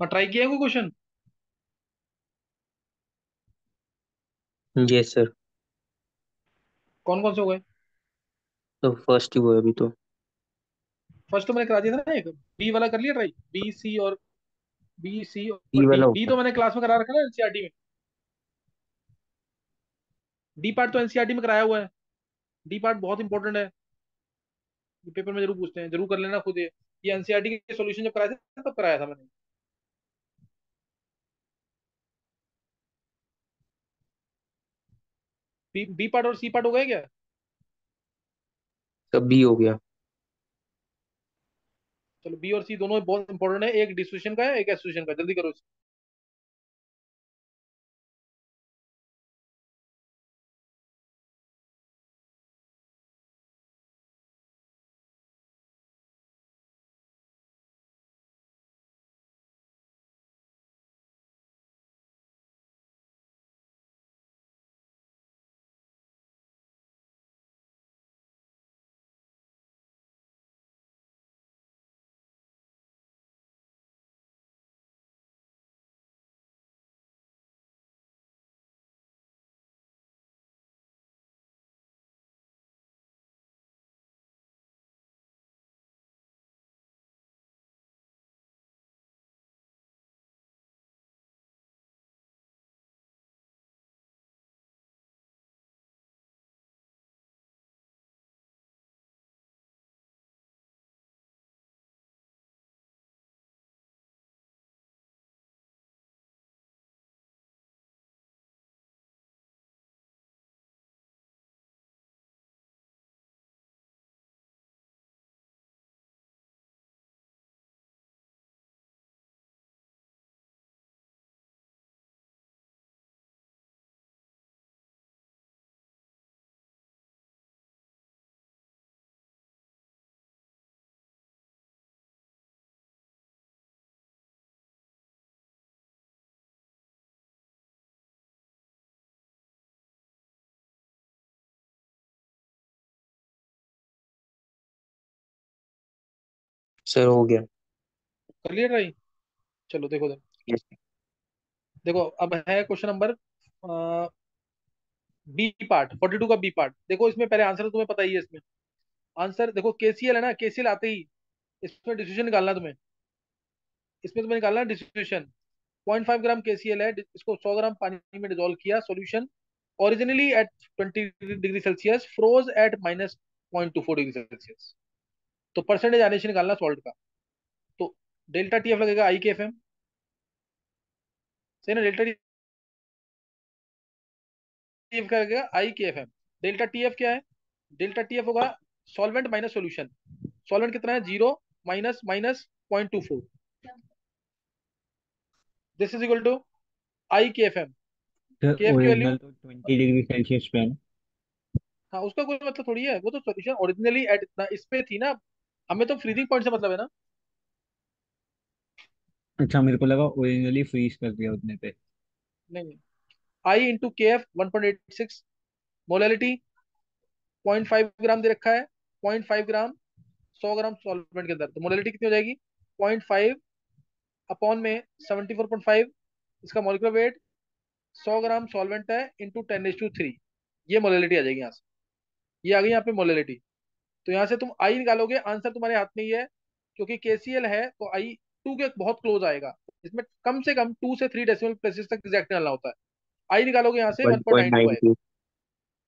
हाँ, ट्राई किया है कोई क्वेश्चन? Yes sir. कौन कौन से हो गए? तो फर्स्ट ही हुआ है अभी तो। फर्स्ट तो मैंने करा दिया था ना, एक बी वाला कर लिया ट्राई, बी सी और बी सी ई और डी। वाला डी होगा। तो मैंने क्लास में करा रखा है ना, एनसीईआरटी में। डी पार्ट तो एनसीईआरटी में कराया हुआ है। डी पार्ट बहुत इंपॉर्टेंट है, ये पेपर में जरूर पूछते हैं, जरूर कर लेना खुद ये एनसीईआरटी के सॉल्यूशन जब कराए थे तब कराया था मैंने। बी पार्ट और सी पार्ट हो गए क्या? सब भी हो गया। चलो, बी और सी दोनों बहुत इंपॉर्टेंट है, एक डिस्ट्रीब्यूशन का है एक एसोसिएशन का, जल्दी करो। सर हो गया। कर लिया ट्राई? चलो देखो देखो। यस। देखो अब है क्वेश्चन नंबर बी पार्ट, 42 का बी पार्ट। देखो इसमें पहले आंसर तो तुम्हें पता ही है इसमें। आंसर देखो, केसीएल है ना, केसीएल आते ही इसमें डिस्ट्रीब्यूशन निकालना तुम्हें। इसमें तुम्हें निकालना है डिस्ट्रीब्यूशन। 0.5 ग्राम केसीएल है, इसको 100 ग्राम पानी में डिजोल्व किया, solution originally at 20 degree Celsius, froze at -0.24 degree Celsius. तो परसेंटेज आने से निकालना सॉल्ट का। तो डेल्टा टीएफ लगेगा आई के एफ एम। सही ना? डेल्टा टीएफ का लगेगा आई K F M. Delta TF क्या है? डेल्टा टीएफ होगा सॉल्वेंट माइनस सॉल्यूशन। सॉल्वेंट कितना है? 0 minus minus 0.24। This is equal to I K F M. Sir K F की वैल्यू, ओरिजिनल तो 20 डिग्री सेल्सियस पे है। हाँ उसका कोई मतलब थोड़ी है, वो तो सॉल्यूशन ओरिजिनली एट इतना इस पे थी ना। हमें तो फ्रीजिंग पॉइंट से मतलब है ना। अच्छा, मेरे को लगा ओरिजिनली फ्रीज कर दिया उतने पे। नहीं, आई इंटू के एफ 1.86, मोलैलिटी 0.5 ग्राम दे रखा है। 0.5 ग्राम 100 ग्राम सॉल्वेंट के अंदर, तो मोलैलिटी कितनी हो जाएगी? 0.5 अपॉन में 74.5, इसका मॉलिक्यूलर वेट। 100 ग्राम सॉल्वेंट है इंटू 10⁻³ ये मोलैलिटी आ जाएगी यहाँ से। ये आ गई यहाँ पे मोलैलिटी। तो यहाँ से तुम आई निकालोगे, आंसर तुम्हारे हाथ में ही है। क्योंकि केसीएल है तो आई टू के बहुत क्लोज आएगा। इसमें कम से कम 2 से 3 डेसिमल प्लेसेस तक एग्जैक्ट निकालना होता है। आई निकालोगे यहाँ से वन पॉइंट 1.92 नाइन आएगा। टू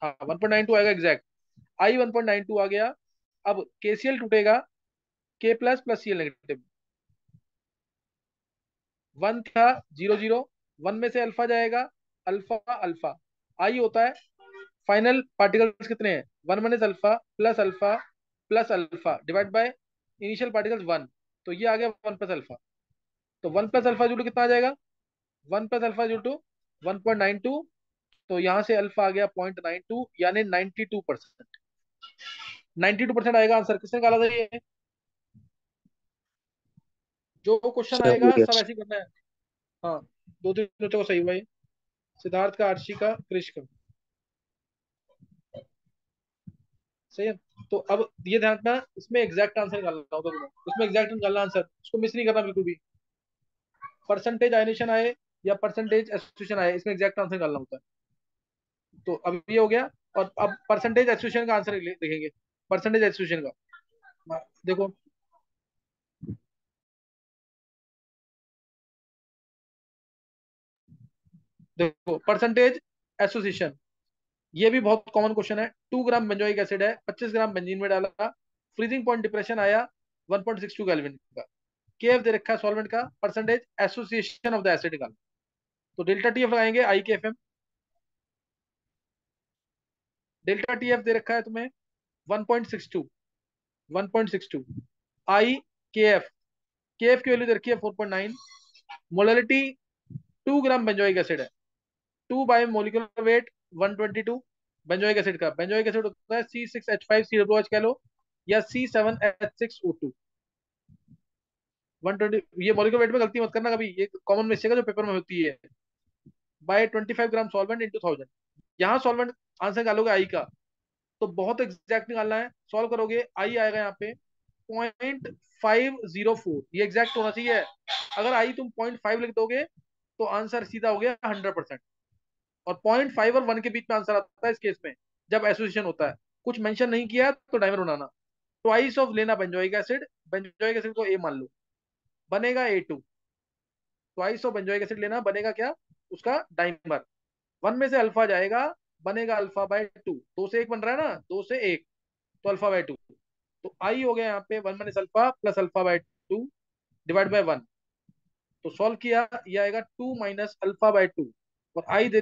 हाँ, 1.92 आएगा एग्जैक्ट। आई 1.92 आ गया। अब केसीएल टूटेगा के plus plus Cl negative. One था, 0 0, वन में से अल्फा जाएगा, अल्फा अल्फा। आई होता है फाइनल पार्टिकल्स कितने हैं? One minus alpha plus alpha divide by initial particles one. तो ये आ गया वन प्लस अल्फा। तो वन प्लस अल्फा जूटू कितना आ जाएगा? वन प्लस अल्फा जूटू 1.92। तो यहाँ से अल्फा आ गया 0.92, यानी 92%। 92% आएगा आंसर। किसने निकाला था ये? जो क्वेश्चन सर हो आएगा गया। सब ऐसे ही करना है। हाँ, दो तीन बच्चों को सही हुआ ये। सिद्धार्थ का, आर्शी का, क्रिश का। सही है। तो अब ये ध्यान रखना, इसमें एग्जैक्ट आंसर निकालना होता है तुम्हें। इसमें एग्जैक्ट निकालना आंसर, उसको मिस नहीं करना बिल्कुल भी। परसेंटेज आयनेशन आए या परसेंटेज एसोसिएशन आए, इसमें एग्जैक्ट आंसर निकालना होता है। तो अब ये हो गया। और अब परसेंटेज एसोसिएशन का आंसर देखेंगे। परसेंटेज एसोसिएशन का देखो, देखो परसेंटेज एसोसिएशन, ये भी बहुत कॉमन क्वेश्चन है। 2 ग्राम बेंजोइक एसिड है, 25 ग्राम बेंजीन में डाला, फ्रीजिंग पॉइंट डिप्रेशन आया 1.62 केल्विन का, केएफ दे रखा है सॉल्वेंट का, percentage association of the acid निकाल। तो डेल्टा टीएफ लगाएंगे, आई K F M. Delta TF दे रखा है तुम्हें 1.62, 1.62। आई के एफ, के एफ की वैल्यू दे रखी है 4.9। मोलरिटी 2 ग्राम बेंजोइक एसिड है, 2 bye molecular weight 122। Benzoic acid का, बेंजोइक एसिड होता है C6H5COOH कह लो, या C7H6O2। 120, ये मॉलिक्यूलर वेट में गलती मत करना कभी, ये कॉमन मिस्टेक है जो पेपर में होती है। बाय 25 ग्राम सॉल्वेंट इंटू 1000, यहाँ सॉल्वेंट आंसर निकालोगे आई का, तो बहुत एग्जैक्ट निकालना है। सॉल्व करोगे, आई आएगा यहाँ पे 0.504, ये एग्जैक्ट होना चाहिए। अगर आई तुम 0.5 लिख दोगे तो आंसर सीधा हो गया 100%। और 0.5 और 1 के बीच में आंसर आता है इस केस में, जब एसोसिएशन होता है। कुछ मेंशन नहीं किया तो डायमर बनाना। ट्वाइस ऑफ लेना बेंजोइक एसिड, बेंजोइक एसिड को ए मान लो, बनेगा A2। Twice of benzoic acid लेना, बनेगा क्या, उसका डाइमर। 1 में से अल्फा जाएगा, बनेगा अल्फा बाय 2। 2 से 1 बन रहा है ना, 2 से 1, तो अल्फा बाय 2। तो आई हो गया यहाँ पे 1 minus alpha plus alpha by 2 divide by 1। तो सॉल्व किया, ये आएगा 2 माइनस अल्फा बाय 2। और आई दे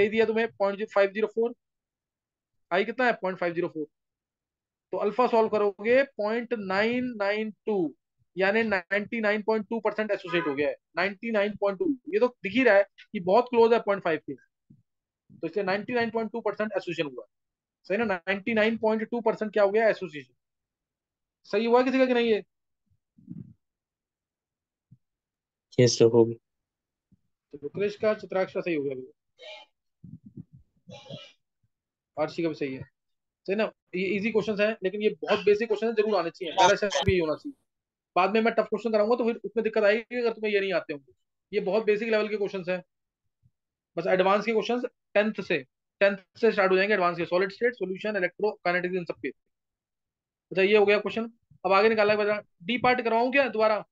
दिया तुम्हें 0.504। आई कितना है, 0.504। तो अल्फा सॉल्व करोगे 0.992, यानी 99.2% एसोसिएट हो गया है। 99.2, ये तो दिख ही रहा है कि बहुत क्लोज है 0.5 के। तो इसलिए 99.2% एसोसिएशन हुआ। सही ना, 99.2% क्या हो गया, एसोसिएशन। सही हुआ किसी का कि नहीं है? यस सर, हो गया। तो रुक्रेश का, चित्राक्ष का सही हो गया अभी। आरसी का भी सही है। सही ना, ये इजी क्वेश्चन है, लेकिन ये बहुत बेसिक क्वेश्चन है, जरूर आने चाहिए, मेरा शायद भी ये होना चाहिए। बाद में मैं टफ क्वेश्चन कराऊंगा तो फिर उसमें दिक्कत आएगी अगर तुम्हें ये नहीं आते होंगे। ये बहुत बेसिक लेवल के क्वेश्चन है। बस एडवांस के क्वेश्चन 10th से स्टार्ट हो जाएंगे, एडवांस के solid state, solution, electro kinetics, इन सबके। अच्छा, ये हो गया क्वेश्चन। अब आगे निकालना है, डी पार्ट करवाऊं क्या दोबारा?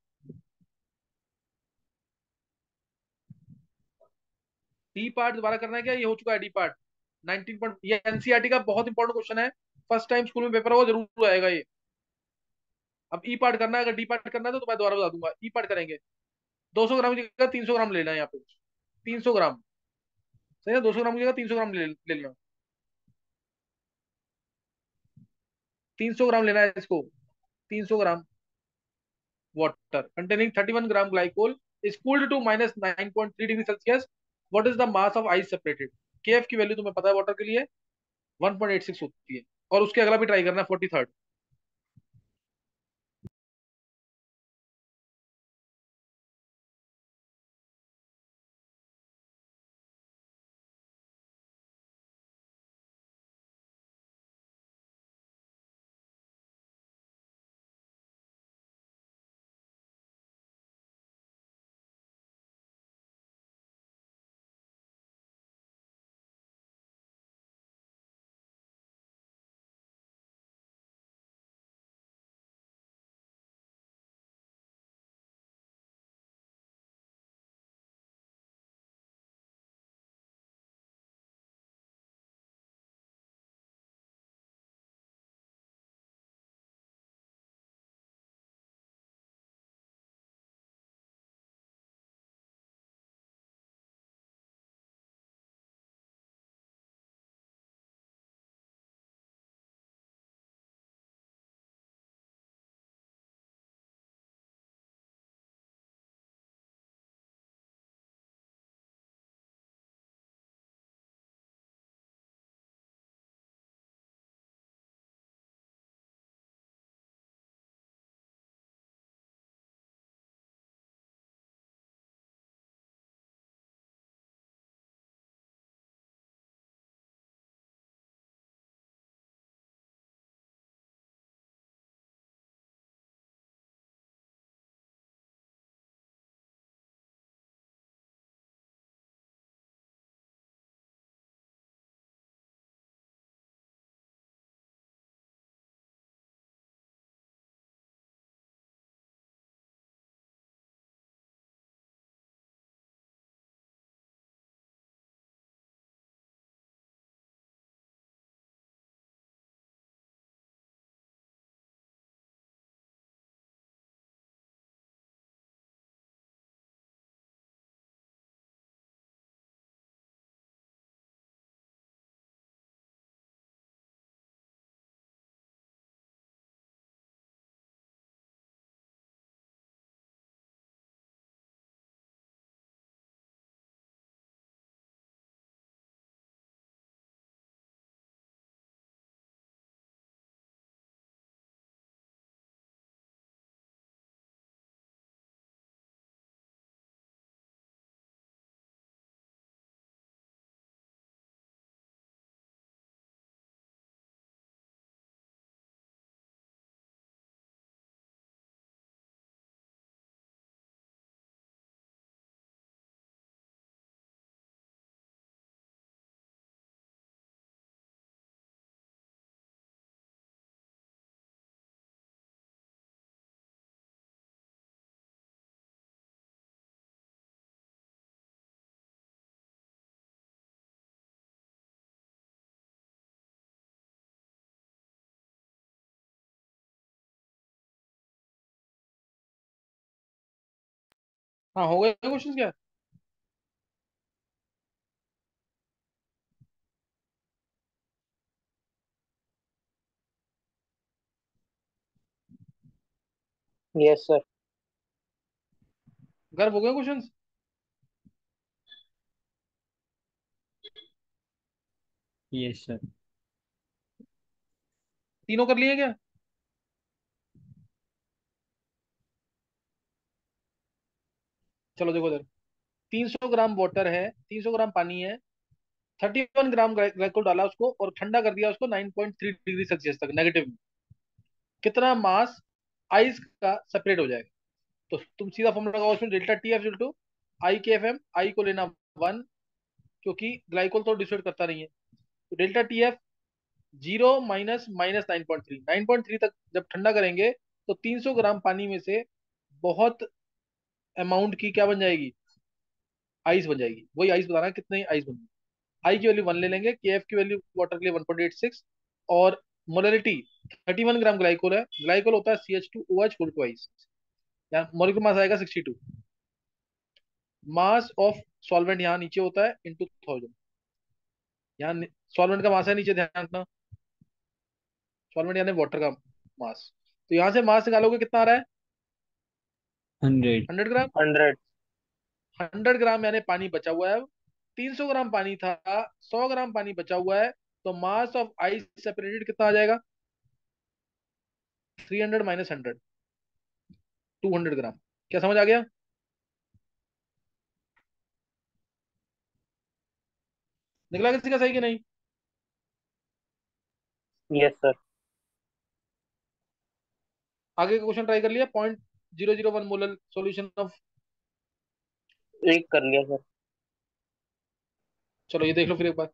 डी पार्ट दोबारा करना है क्या, ये हो चुका है डी पार्ट। 19 पॉइंट, ये एनसीईआरटी का बहुत इंपॉर्टेंट क्वेश्चन है। फर्स्ट टाइम स्कूल में पेपर होगा, जरूर आएगा ये। अब ई पार्ट करना है, अगर डी पार्ट करना है तो मैं दोबारा बता दूंगा। ई पार्ट करेंगे, 200 ग्राम की जगह 300 ग्राम लेना है यहाँ पे। 300 ग्राम, सही है, 200 ग्राम की जगह 300 ग्राम ले लेना। 300 ग्राम लेना है इसको। 300 gram water containing 31 gram glycol is cooled to -9.3 degree Celsius. What is the mass of ice separated? KF की वैल्यू तुम्हें पता है वाटर के लिए, 1.86 होती है। और उसके अगला भी ट्राई करना, 43rd। हाँ, हो गए क्वेश्चन क्या? Yes sir. गर्व हो गए क्वेश्चन? Yes sir. तीनों कर लिए क्या? चलो देखो इधर, 300 ग्राम वाटर है, 300 ग्राम पानी है, 31 ग्राम ग्लाइकोल डाला उसको और ठंडा कर दिया उसको 9.3 डिग्री सेल्सियस तक नेगेटिव में। कितना मास आइस का सेपरेट हो जाएगा? तो तुम सीधा फॉर्मूला लगाओ उसमें, delta T F two I K F M. आई को लेना 1, क्योंकि ग्लाइकोल तो डिसोड करता नहीं है। तो डेल्टा टी एफ 0 - 9.3 तक जब ठंडा करेंगे तो 300 ग्राम पानी में से बहुत अमाउंट की क्या बन जाएगी? आइस बन जाएगी। वही आइस बताना है कितनी आइस बन। आई की वैल्यू 1 ले लेंगे, के एफ की वैल्यू वाटर के लिए 1.86, और मोलरिटी 31 ग्राम ग्लाइकोल है। ग्लाइकोल होता है CH2OH फोर ट्वाइस, यहाँ मोलिकुलर मास आएगा 62। मास ऑफ सॉल्वेंट यहाँ नीचे होता है इंटू 1000। यहाँ सॉल्वेंट का मास है नीचे, ध्यान रखना। सॉल्वेंट यानी वाटर का मास। तो यहाँ से मास निकालोगे कितना आ रहा है? 100। 100 ग्राम। 100। 100 ग्राम यानी पानी बचा हुआ है अब। 300 ग्राम पानी था, 100 ग्राम पानी बचा हुआ है। तो मास ऑफ आइस सेपरेटेड कितना आ जाएगा? 300 - 100, 200 ग्राम। क्या समझ आ गया? निकला किसी का सही कि नहीं? Yes sir. आगे का क्वेश्चन ट्राई कर लिया। 0.001 मोलर सॉल्यूशन ऑफ। एक कर लिया सर। चलो ये देख लो फिर एक बार।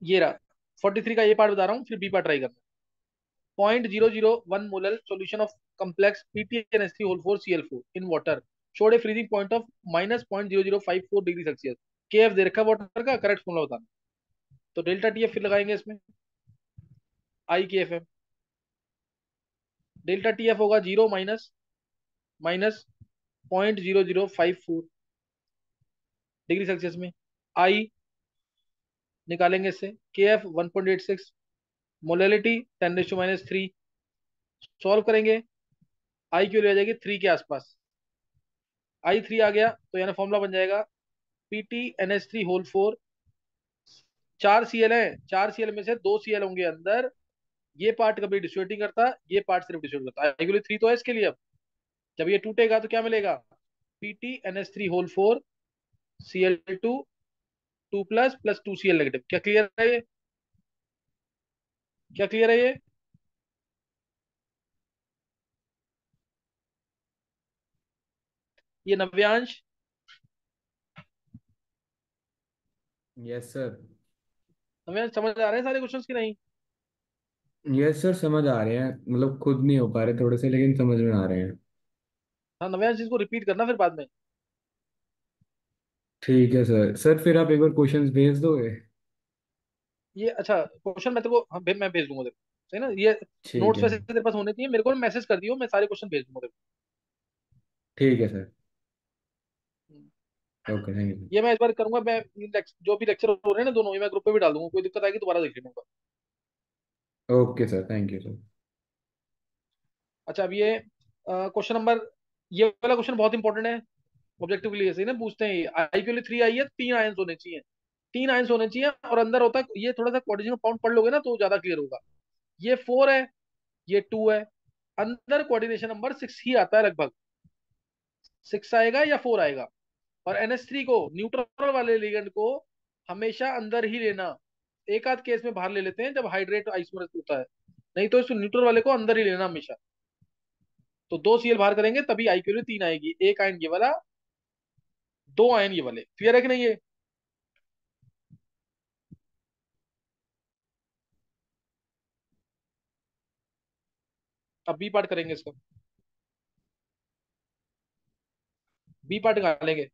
ये रहा 43 का ये पार्ट बता रहा हूँ, फिर बी पार्ट ट्राई करना। 0.001 molar solution of complex PTNS3 whole 4 Cl4 in water showed a freezing point of -0.0054 degree Celsius. K F दे रखा है वाटर का, करेक्ट फॉर्मूला बताना। तो डेल्टा टी एफ फिर लगाएंगे इसमें, I K F M. Delta T F होगा 0 माइनस 0.0054 डिग्री सेल्सियस में। आई निकालेंगे इससे, के एफ 1.86, मोलैलिटी 10⁻³ सॉल्व करेंगे। आई की वैल्यू आ जाएगी 3 के आसपास। आई 3 आ गया तो यानी फॉर्मूला बन जाएगा PTNS3 होल 4। 4 Cl है, 4 Cl में से 2 Cl होंगे अंदर। ये पार्ट कभी डिस्ट्रीब्यूट नहीं करता, ये पार्ट सिर्फ डिस्ट्रीब्यूट करता है। आई की वैल्यू 3 तो है इसके लिए। अब जब ये टूटेगा तो क्या मिलेगा? PTNS3 whole 4 Cl2 plus plus 2 Cl negative. क्या क्लियर है ये? क्या क्लियर है ये? ये नव्यांश, यस सर। नव्यांश समझ आ रहे हैं सारे क्वेश्चंस की नहीं? यस सर, समझ आ रहे हैं, मतलब खुद नहीं हो पा रहे थोड़े से, लेकिन समझ में आ रहे हैं। हाँ नव्यांश, इसको रिपीट करना फिर बाद में। ठीक है सर। सर फिर आप एक बार क्वेश्चंस भेज दोगे? ये अच्छा क्वेश्चन मैं तेरे को, हाँ, मैं भेज दूंगा तेरे को। सही ना ये? ठीक नोट्स है। वैसे तेरे पास होने चाहिए, मेरे को मैसेज कर दियो, मैं सारे क्वेश्चन भेज दूंगा तेरे ठीक है सर। को। Okay, thank you. ये मैं इस बार करूंगा। मैं जो भी लेक्चर हो रहे हैं ना दोनों, ये मैं ग्रुप पे भी डाल दूंगा। कोई दिक्कत आएगी दोबारा देख लेना। Okay sir, thank you sir. अच्छा अब ये क्वेश्चन नंबर, ये वाला क्वेश्चन बहुत इंपॉर्टेंट है ऑब्जेक्टिव के लिए। सही ना, पूछते हैं आई के लिए 3 आई है, 3 आयंस होने चाहिए। 3 आयंस होने चाहिए और अंदर होता है ये, थोड़ा सा कोऑर्डिनेशन काउंट पढ़ लोगे ना तो ज्यादा क्लियर होगा। ये 4 है, ये 2 है। अंदर कोऑर्डिनेशन नंबर 6 ही आता है लगभग। 6 आएगा या 4 आएगा। और NH3 को, न्यूट्रल वाले लिगेंड को हमेशा अंदर ही लेना। एक आध केस में बाहर ले लेते हैं जब हाइड्रेट आइसोमर होता है, नहीं तो इस न्यूट्रल वाले को अंदर ही लेना हमेशा। तो 2 Cl बाहर करेंगे तभी आई क्यू 3 आएगी। एक आयन ये वाला, 2 आयन ये वाले। क्लियर है कि नहीं ये? अब बी पार्ट करेंगे इसका। बी पार्ट निकालेंगे।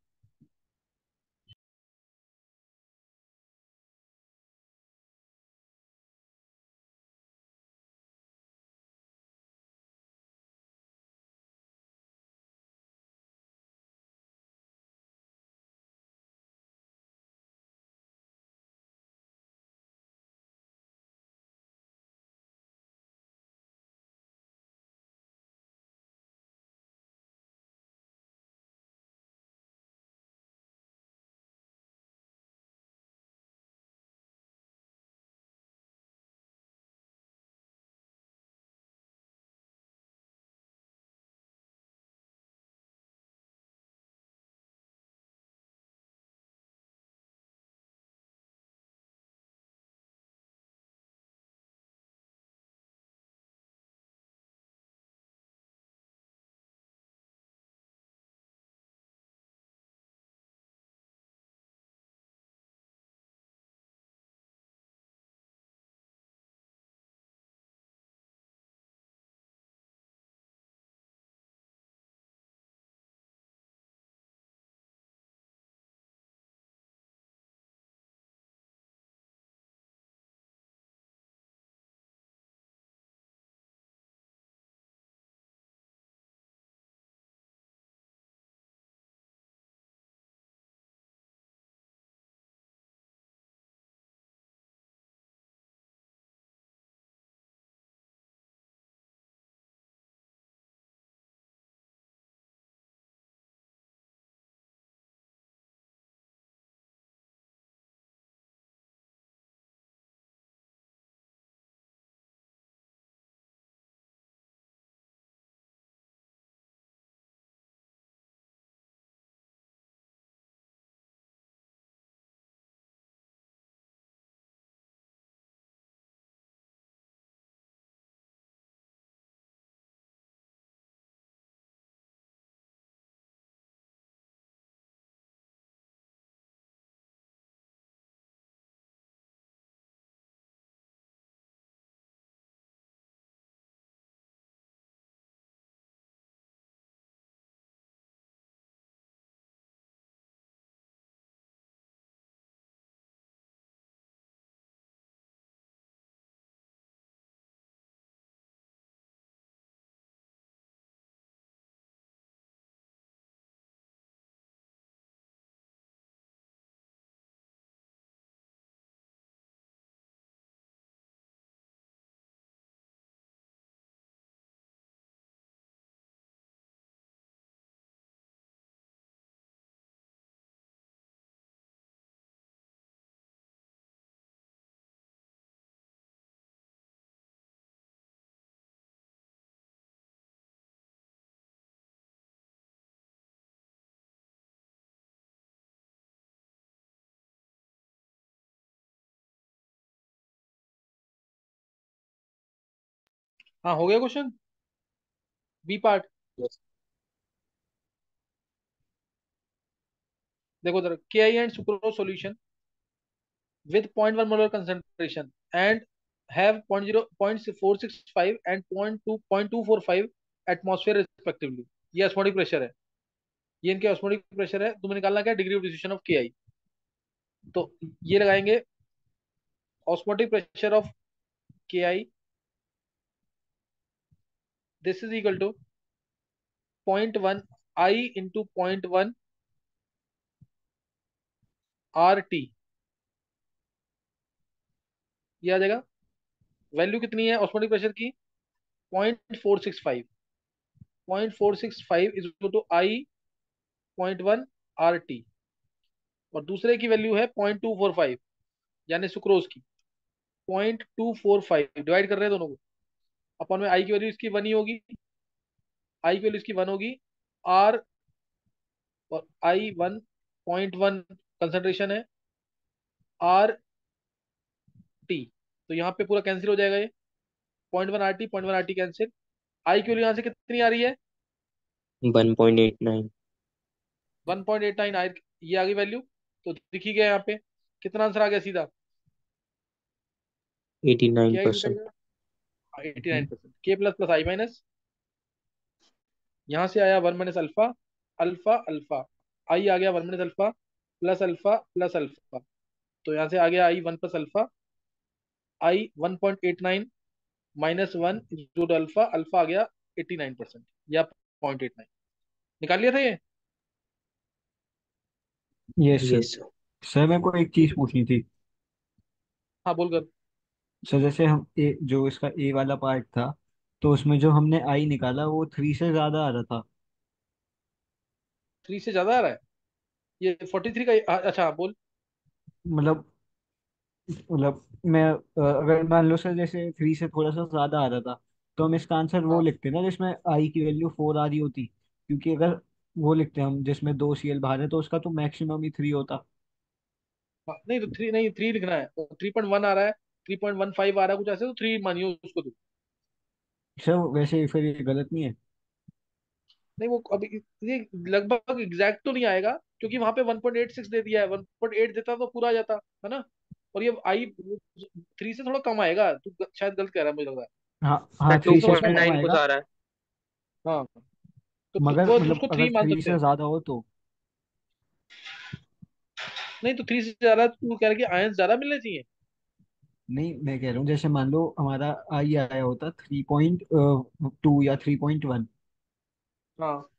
हाँ, हो गया क्वेश्चन। B part. Yes. देखो जरा, K I and sucrose solution with 0.1 molar concentration and have 0.465 and 0.245 atmosphere respectively. ये ऑस्मोटिक प्रेशर है, ये इनके ऑस्मोटिक प्रेशर है। तुम्हें निकालना क्या, degree of diffusion of K आई। तो ये लगाएंगे, osmotic pressure of K I, this is equal to 0.1 I into 0.1 R T. ये आ जाएगा। वैल्यू कितनी है ऑस्मोटिक प्रेशर की, 0.465। 0.465 is equal to I 0.1 R T. और दूसरे की वैल्यू है 0.245, यानी सुक्रोज की। 0.245 डिवाइड कर रहे हैं दोनों को, अपन में आई की वैल्यू इसकी वन ही होगी, आई की वैल्यू इसकी वन होगी। आर और आई 1.1 कंसेंट्रेशन है, आर टी। तो यहाँ पे पूरा कैंसिल हो जाएगा ये, 0.1 R T, 0.1 R T cancel. I की वैल्यू यहाँ से कितनी आ रही है, 1.89। 1.89 आई, ये आ गई वैल्यू। तो दिखी गया यहाँ पे, कितना आंसर आ गया सीधा, क्या ही निकल 89%। गया, 89%। के प्लस प्लस आई माइनस, यहाँ से आया one minus alpha, alpha alpha, I आ गया one minus alpha plus alpha. तो यहाँ से आ गया I one plus alpha, I 1.89 minus one equal to alpha, alpha आ गया 89% या 0.89। निकाल लिया था ये। Yes sir. Yes sir. Sir मेरे को एक चीज पूछनी थी। हाँ बोल कर। सर जैसे हम जो इसका ए वाला पार्ट था, तो उसमें जो हमने आई निकाला वो 3 से ज्यादा आ रहा था। 3 से ज्यादा आ रहा है, ये 43 का अच्छा हाँ, बोल। मतलब मैं अगर मान लो सर जैसे 3 से थोड़ा सा ज्यादा आ रहा था, तो हम इसका आंसर वो हाँ लिखते ना जिसमें आई की वैल्यू 4 आ रही होती, क्योंकि अगर वो लिखते हम जिसमें 2 CL बाहर है तो उसका तो मैक्सिमम ही 3 होता। हाँ, नहीं तो थ्री नहीं, थ्री लिखना है। 3.1 आ रहा है, 3.15 आ रहा है, कुछ ऐसे, तो थ्री मानियो उसको तो। सर वैसे फिर ये गलत नहीं है? नहीं वो अभी ये लगभग एग्जैक्ट तो नहीं आएगा, क्योंकि वहां पे 1.86 दे दिया है, 1.8 देता तो पूरा आ जाता है ना। और ये आई 3 से थोड़ा कम आएगा, तू शायद गलत कह रहा है, मुझे लग रहा है। हाँ सर हाँ, टू 3 3 से से थोड़ा पॉइंट कम इसमें कम आएगा। नाइन कुछ आएगा। आ रहा है। हाँ, तो मगर वो मतलब उसको अगर 3 मान 3 सकते से हैं। ज्यादा हो तो? नहीं तो 3 से ज्यादा तू कह रहा है कि आयंस ज्यादा मिलने चाहिए। नहीं, मैं कह रहा हूँ जैसे मान लो हमारा आई आया होता 3.2 या 3.1, हाँ,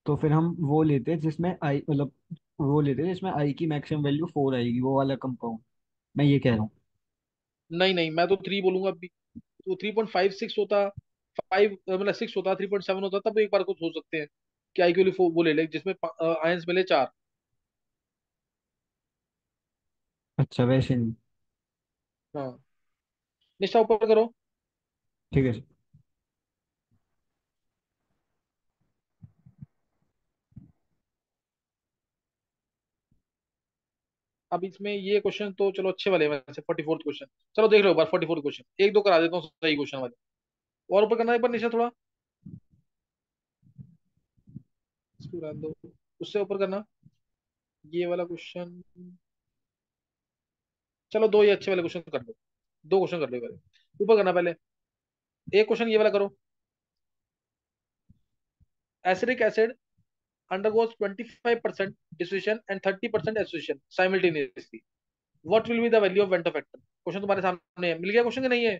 तो फिर हम वो लेते जिसमें आई मतलब वो लेते जिसमें आई की मैक्सिमम वैल्यू 4 आएगी, वो वाला कंपाउंड। मैं ये कह रहा हूँ। नहीं नहीं, मैं तो 3 बोलूंगा अभी। तो 3.56 होता, 5 मतलब 6 होता, 3.7 होता, तब एक बार को सोच सकते हैं कि आई क्यू वो ले ले जिसमें आयंस मिले 4। अच्छा, वैसे नहीं। हाँ, निष्ठा ऊपर करो। ठीक है सर। अब इसमें ये क्वेश्चन तो चलो अच्छे वाले हैं वैसे, 44th क्वेश्चन। चलो देख लो एक बार 44 क्वेश्चन, एक दो करा देता हूँ सही क्वेश्चन वाले। और ऊपर करना है एक बार निशा थोड़ा, इसको रहने दो, उससे ऊपर करना ये वाला क्वेश्चन। चलो दो ये अच्छे वाले क्वेश्चन कर लो, दो क्वेश्चन कर लो ये वाले। ऊपर करना पहले, एक क्वेश्चन ये वाला करो। Acidic acid undergoes 25% dissociation and 30% association simultaneously. What will be the value of Venta factor? Question तुम्हारे सामने है, मिल गया क्वेश्चन कि नहीं है?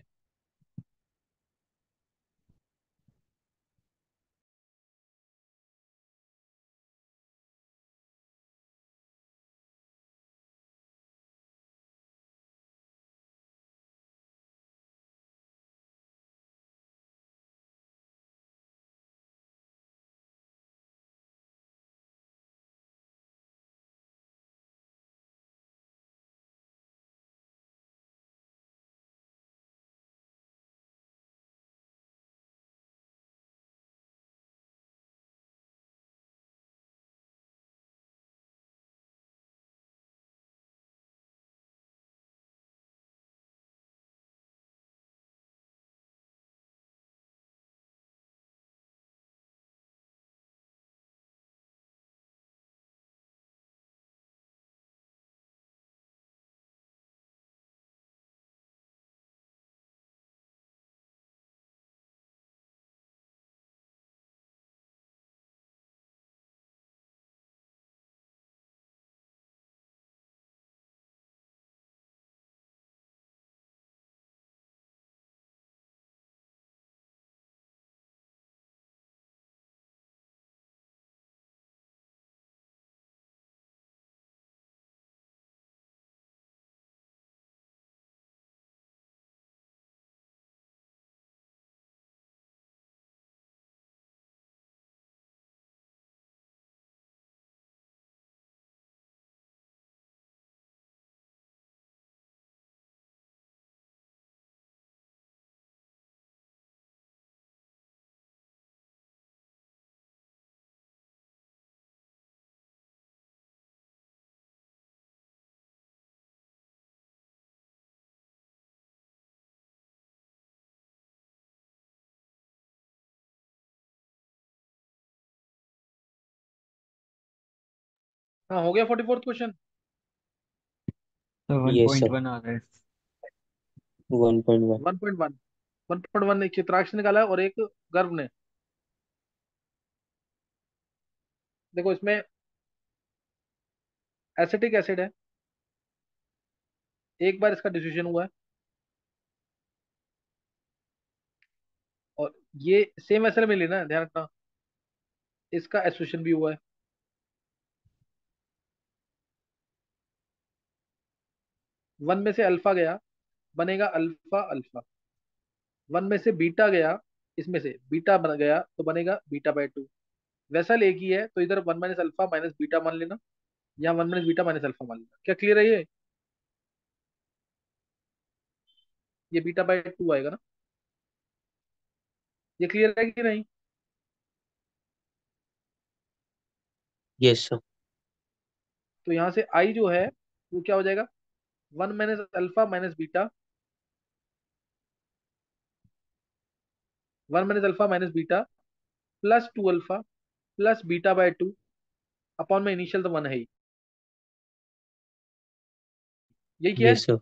हाँ, हो गया 44th क्वेश्चन। तो one yes point sir. One आ रहा है। 1.1। 1.1। 1.1 एक चित्राक्ष ने निकाला है और एक गर्भ ने। देखो इसमें एसिटिक एसिड है, एक बार इसका डिस्यूशन हुआ है, और ये सेम एसिड में लेना है, ध्यान रखना, इसका एसोसिएशन भी हुआ है। वन में से अल्फा गया, बनेगा अल्फा अल्फा। वन में से बीटा गया, इसमें से बीटा बन गया तो बनेगा बीटा/2। वैसा एक ही है, तो इधर one minus alpha minus beta मान लेना, या one minus beta minus alpha मान लेना। क्या क्लियर है ये बीटा/2 आएगा ना? ये क्लियर है कि नहीं? Yes sir. तो यहाँ से आई जो है वो क्या हो जाएगा, one minus alpha minus beta, one minus alpha minus beta plus 2 alpha plus beta upon में इनिशियल तो वन है ही। यही क्या है? Yes sir.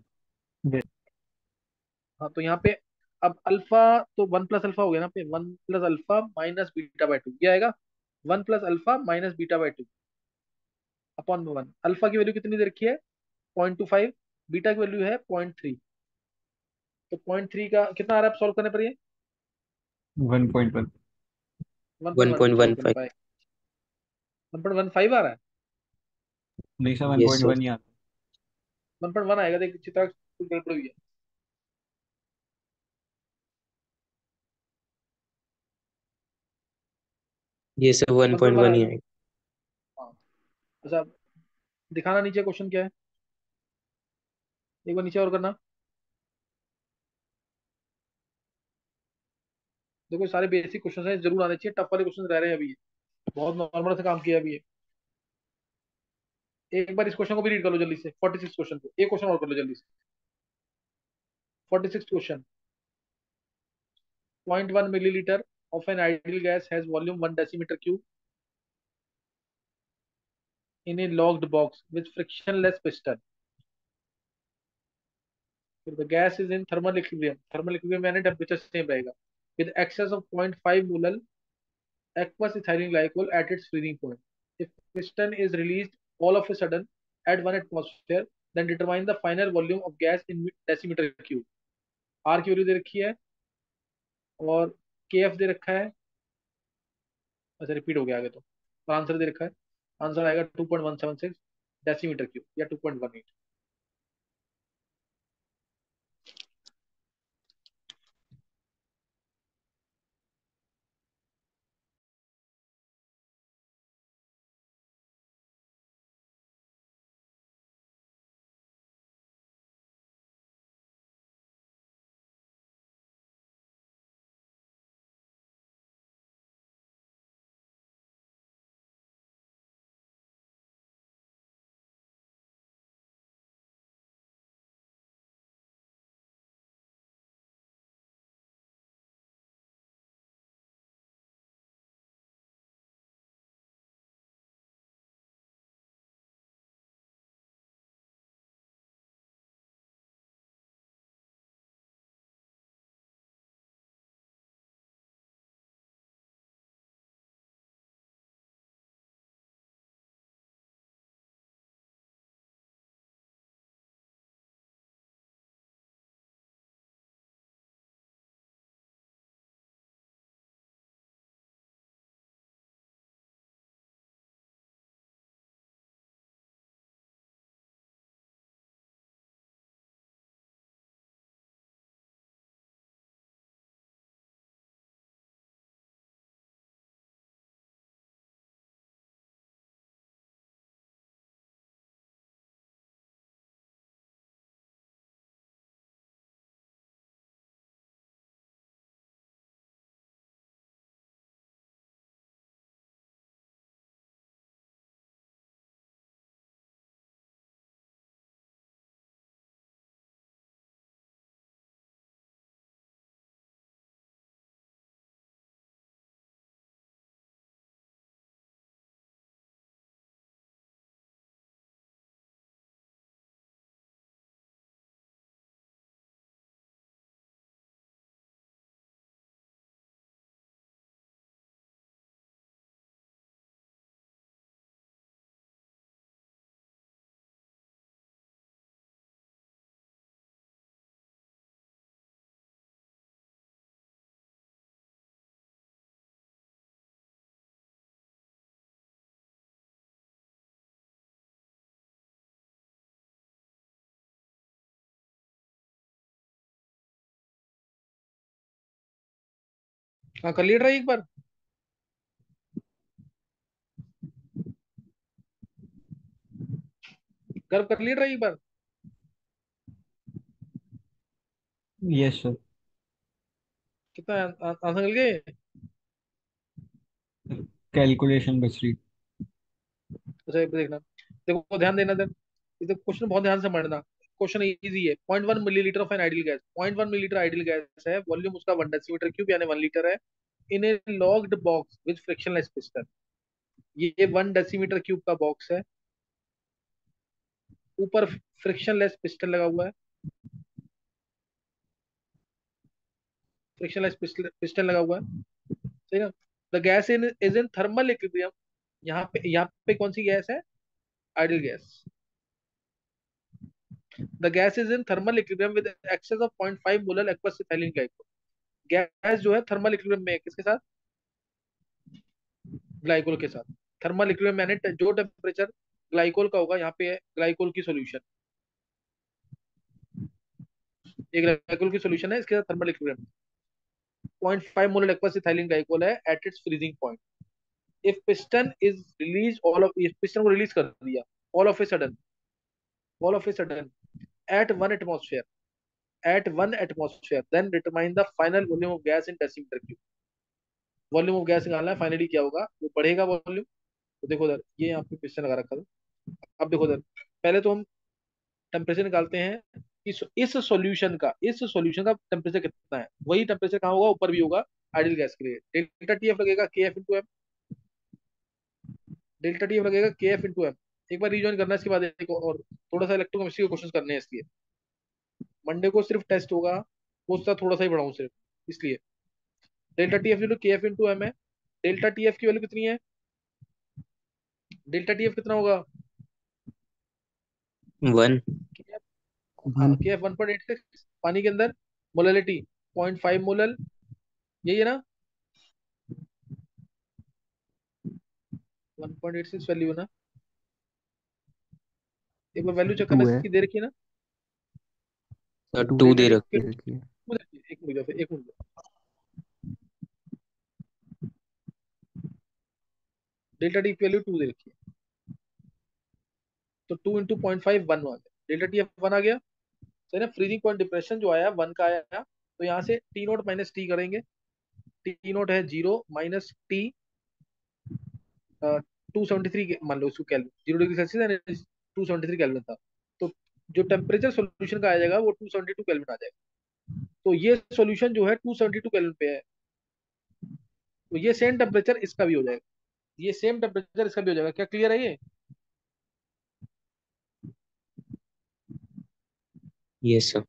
हाँ, तो यहाँ पे अब अल्फा, तो वन प्लस अल्फा हो गया ना पे, one plus alpha minus beta ये आएगा, one plus alpha minus beta upon में वन। अल्फा की वैल्यू कितनी दे रखी है, 0.25, बीटा की वैल्यू है 0.3। तो 0.3 का कितना आ रहा है सॉल्व करने पर ये? 1.1। 1.1 तो सॉल्व करने 1.15। पाए, 1.15 आ रहा है। नहीं sir, one yes point sir. One ही आता 1.1 आएगा, देख चित्रा कुछ गड़बड़ हुई है। ये sir one one point point one one ही आएगा। आएगा। हाँ। अच्छा, दिखाना नीचे क्वेश्चन क्या है, एक बार नीचे और करना। देखो ये सारे बेसिक क्वेश्चन है, जरूर आने चाहिए, टफ वाले क्वेश्चन रह रहे हैं अभी, बहुत नॉर्मल से काम किया अभी ये। एक बार इस क्वेश्चन को भी रीड कर लो जल्दी से, 46 क्वेश्चन को, एक क्वेश्चन और कर लो जल्दी से। 46 question. 0.1 millilitre of an ideal gas has volume 1 decimeter cube in a locked box with frictionless piston. The gas is in thermal equilibrium. Thermal equilibrium यानी टेम्परेचर सेम रहेगा, with excess of 0.5 molar aqueous ethylene glycol at its freezing point. If piston is released all of a sudden at 1 atmosphere, then determine the final volume of gas in decimeter cube. R की value दे रखी है और KF दे रखा है। अच्छा, repeat हो गया आगे तो, और आंसर दे रखा है। आंसर आएगा 2.176 डेसीमीटर क्यूब या 2.18। हाँ कर लिया ट्राई एक बार। गर्व कर लिया ट्राई एक बार। Yes sir. कितना आंसर निकल गए? कैलकुलेशन बच रही। अच्छा एक बार देखना, देखो ध्यान देना देन, ये तो क्वेश्चन बहुत ध्यान से पढ़ना। क्वेश्चन इजी है। 0.1 millilitre of an ideal gas, 0.1 millilitre ideal gas है, वॉल्यूम उसका 1 डेसीमीटर क्यूब यानी 1 लीटर है, in a locked box with frictionless piston. ये 1 डेसीमीटर क्यूब का बॉक्स है, ऊपर फ्रिक्शनलेस पिस्टन लगा हुआ है, फ्रिक्शनलेस पिस्टन लगा हुआ है, ठीक है। The gas in is in thermal equilibrium, यहाँ पे कौन सी गैस है? Ideal gas. The gas is in thermal equilibrium with excess of 0.5 molar aqueous ethylene glycol. Gas जो है थर्मल इक्विलिब्रियम में है, किसके साथ? ग्लाइकोल के साथ। थर्मल इक्विलिब्रियम यानी जो टेम्परेचर ग्लाइकोल का होगा, यहाँ पे है ग्लाइकोल की सॉल्यूशन, ये ग्लाइकोल की सॉल्यूशन है, इसके साथ thermal equilibrium. 0.5 molar aqueous ethylene glycol है at its freezing point. If piston is release all of, इस पिस्टन को रिलीज कर दिया all of a sudden, all of a sudden at 1 atmosphere, at 1 atmosphere, then determine the final volume of gas in decimeter cube। Volume of gas निकालना है, finally क्या होगा, वो बढ़ेगा वॉल्यूम। तो देखो उधर, ये यहाँ पे क्वेश्चन लगा रखा था। अब देखो उधर, पहले तो हम टेम्परेचर निकालते हैं। इस सॉल्यूशन का टेम्परेचर कितना है, वही टेम्परेचर कहाँ होगा, ऊपर भी होगा आइडियल गैस के लिए। डेल्टा टी एफ लगेगा K F into M, delta T F लगेगा के एफ इंटू एम। एक बार रिजॉइन करना है, इसके बाद एक और थोड़ा सा इलेक्ट्रोकेमिस्ट्री के क्वेश्चन करने हैं, इसलिए मंडे को सिर्फ टेस्ट होगा, वो उसका थोड़ा सा ही बढ़ाऊँ सिर्फ इसलिए। डेल्टा टी एफ इंटू के एफ इंटू एम है। डेल्टा टी एफ की वैल्यू कितनी है? डेल्टा टी एफ कितना होगा? 1। हाँ वन। के एफ 1.86, पानी के अंदर मोलैलिटी 0.5 मोलल, यही है ना? 1.86 वैल्यू है ना? एक बार वैल्यू चेक करना 2 है। इसकी, दे रखी है ना? सर टू 2 डेल्टा दे टी रखी है। देखिए। एक मिनट, एक मिनट, डेल्टा टी की वैल्यू 2 दे रखी है, तो 2 इंटू 0.5 1 आ गया, डेल्टा टी एफ 1 आ गया, सही ना। फ्रीजिंग पॉइंट डिप्रेशन जो आया 1 का आया, तो यहाँ से टी नोट माइनस टी करेंगे। टी नोट है 0 माइनस टी 273 मान लो इसको, कैलविन 0 डिग्री सेल्सियस 273 कैलविन था, तो जो टेम्परेचर सोल्यूशन का आ जाएगा वो 272 कैलविन आ जाएगा। तो ये सोल्यूशन जो है 272 कैलविन पे है, तो ये सेम टेम्परेचर इसका भी हो जाएगा, ये सेम टेम्परेचर इसका भी हो जाएगा। क्या क्लियर है ये? Yes sir.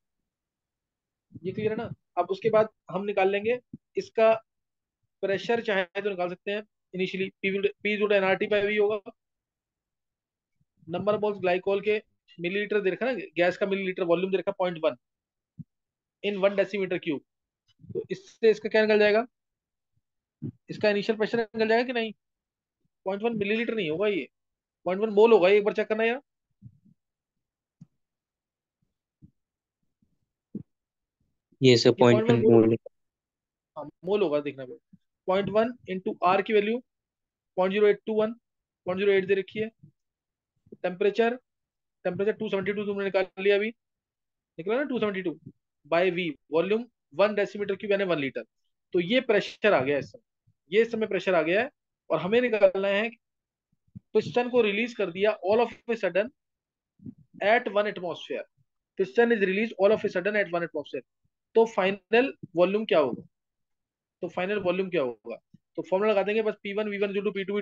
ये क्लियर है ना? अब उसके बाद हम निकाल लेंगे इसका प्रेशर, चाहे तो निकाल सकते हैं इनिशियली। पी जो एनआरटी पे भी होगा, नंबर ऑफ मोल्स ग्लाइकोल के मिलीलीटर दे रखा है ना, गैस का मिलीलीटर वॉल्यूम दे रखा 0.1 इन 1 डेसीमीटर क्यूब। तो इससे इसका क्या निकल जाएगा, इसका इनिशियल प्रेशर निकल जाएगा कि नहीं? 0.1 मिलीलीटर नहीं होगा ये, 0.1 मोल होगा ये, एक बार चेक करना यार। ये सर ये पॉइंट 0.1 वन मोल, बोल। हाँ मोल होगा, देखना पे 0.1 इंटू आर की वैल्यू 0.0821, 0.08 दे रखी है। टेम्परेचर, टेम्परेचर 272 तुमने निकाल लिया अभी, निकला ना 272 by V, volume 1 decimetre cube यानी 1 लीटर। तो ये प्रेशर आ गया इस समय, ये इस समय प्रेशर आ गया है, और हमें निकालना है पिस्टन को रिलीज कर दिया all of a sudden at 1 atmosphere. Piston is release all of a sudden at 1 atmosphere, तो फाइनल वॉल्यूम क्या होगा? तो फाइनल वॉल्यूम क्या होगा? तो फॉर्मूला लगा देंगे बस, P1 V1 टू P2